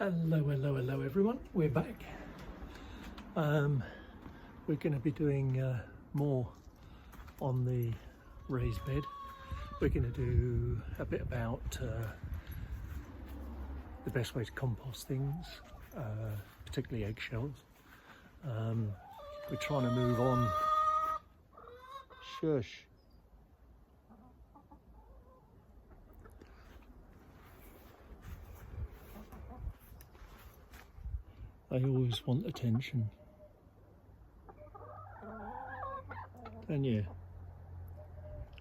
Hello everyone, we're back. We're going to be doing more on the raised bed. We're going to do a bit about the best way to compost things, particularly eggshells. We're trying to move on. Shush. They always want attention, don't you?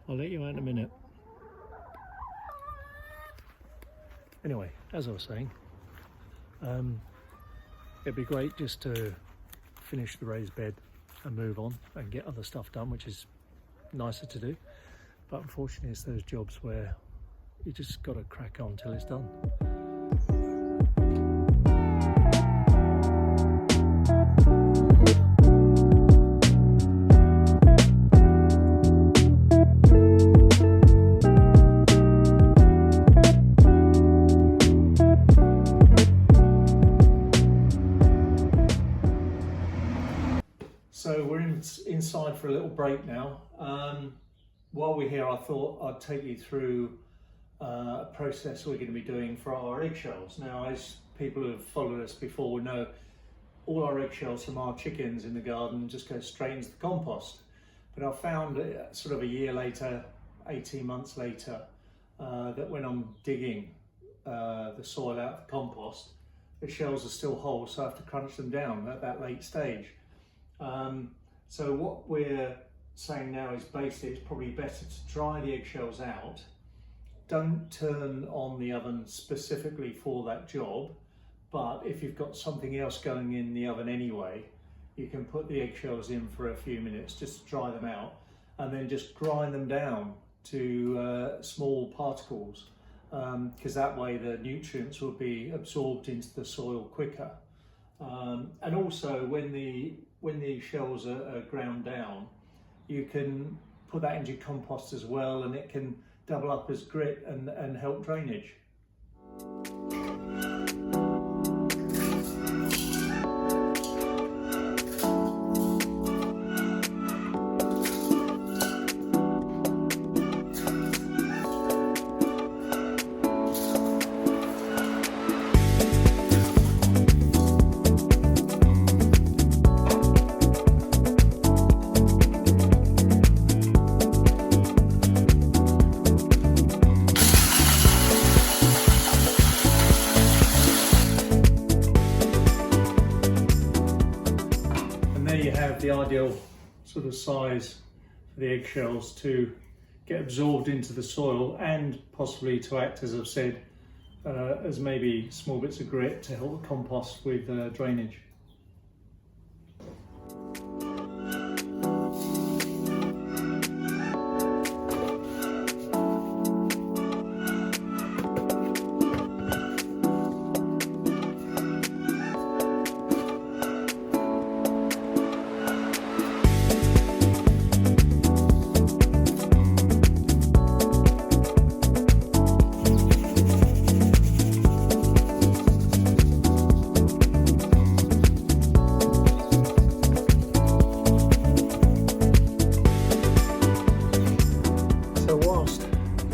I'll let you out in a minute. Anyway, as I was saying, it'd be great just to finish the raised bed and move on and get other stuff done, which is nicer to do. But unfortunately, it's those jobs where you just got to crack on till it's done. So we're inside for a little break now. While we're here, I thought I'd take you through a process we're going to be doing for our eggshells. Now, as people who have followed us before will know, all our eggshells from our chickens in the garden just go straight into the compost. But I found sort of a year later, 18 months later, that when I'm digging the soil out of the compost, the shells are still whole, so I have to crunch them down at that late stage. So what we're saying now is basically it's probably better to dry the eggshells out. Don't turn on the oven specifically for that job, but if you've got something else going in the oven anyway, you can put the eggshells in for a few minutes just to dry them out, and then just grind them down to small particles, because that way the nutrients will be absorbed into the soil quicker. And also when the shells are ground down, you can put that into your compost as well, and it can double up as grit and help drainage. The ideal sort of size for the eggshells to get absorbed into the soil, and possibly to act, as I've said, as maybe small bits of grit to help the compost with drainage.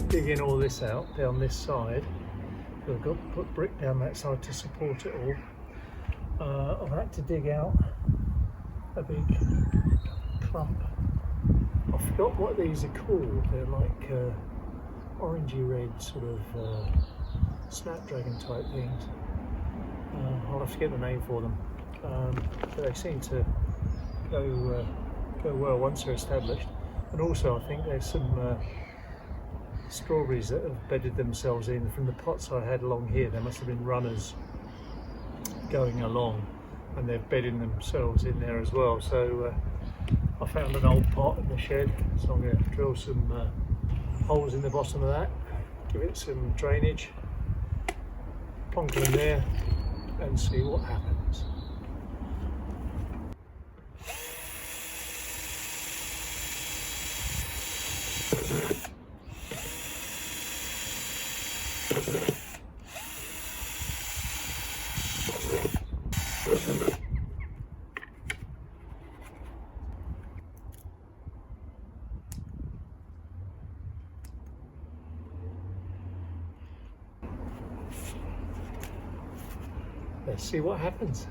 Digging all this out down this side, we've got to put brick down that side to support it all. I've had to dig out a big clump. I forgot what these are called. They're like orangey red sort of snapdragon type things. I'll have to get the name for them, but they seem to go well once they're established. And also I think there's some strawberries that have bedded themselves in from the pots I had along here. There must have been runners going along and they've bedded themselves in there as well. So I found an old pot in the shed, so I'm going to drill some holes in the bottom of that, give it some drainage, plonk them in there and see what happens. Let's see what happens.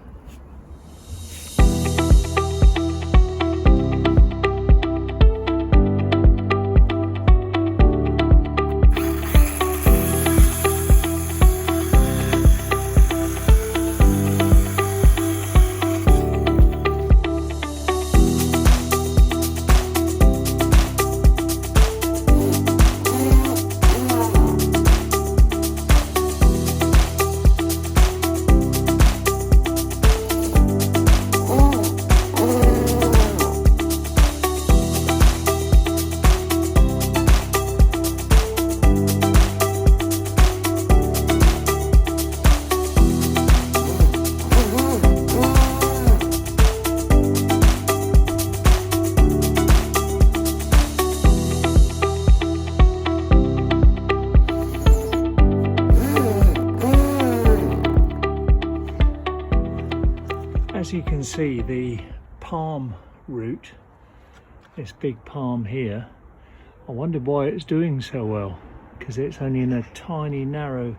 As you can see, the palm root, this big palm here, I wondered why it's doing so well, because it's only in a tiny narrow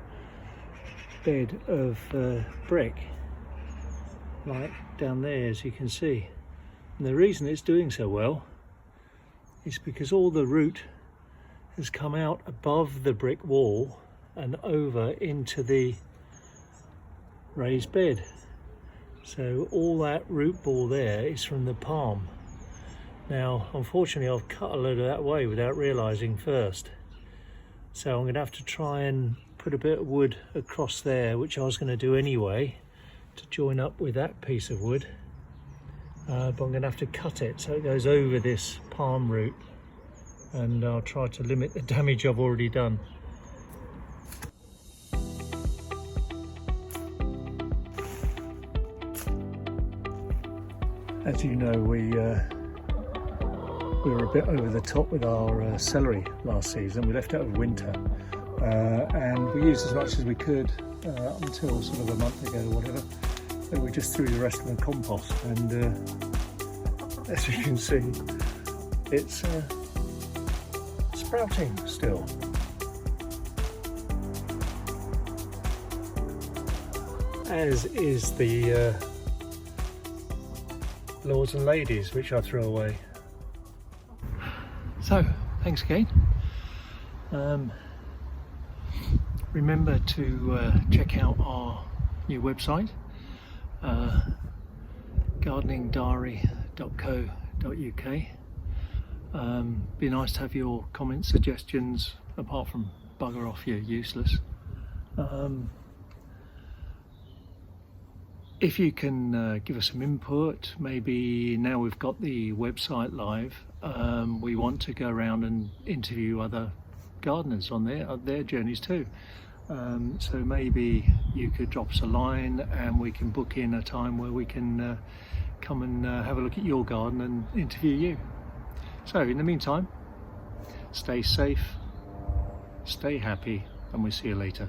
bed of brick, like down there, as you can see. And the reason it's doing so well is because all the root has come out above the brick wall and over into the raised bed. So all that root ball there is from the palm. Now, unfortunately, I've cut a load of that away without realising first. So I'm going to have to try and put a bit of wood across there, which I was going to do anyway, to join up with that piece of wood. But I'm going to have to cut it so it goes over this palm root, and I'll try to limit the damage I've already done. As you know, we were a bit over the top with our celery last season. We left it over winter, and we used as much as we could until sort of a month ago or whatever. So we just threw the rest of the compost, and as you can see, it's sprouting still. As is the lords and ladies, which I threw away. So, thanks again. Remember to check out our new website, gardeningdiary.co.uk. Be nice to have your comments, suggestions, apart from bugger off, you're useless. If you can give us some input, maybe now we've got the website live, we want to go around and interview other gardeners on their journeys too. So maybe you could drop us a line and we can book in a time where we can come and have a look at your garden and interview you. So in the meantime, stay safe, stay happy, and we'll see you later.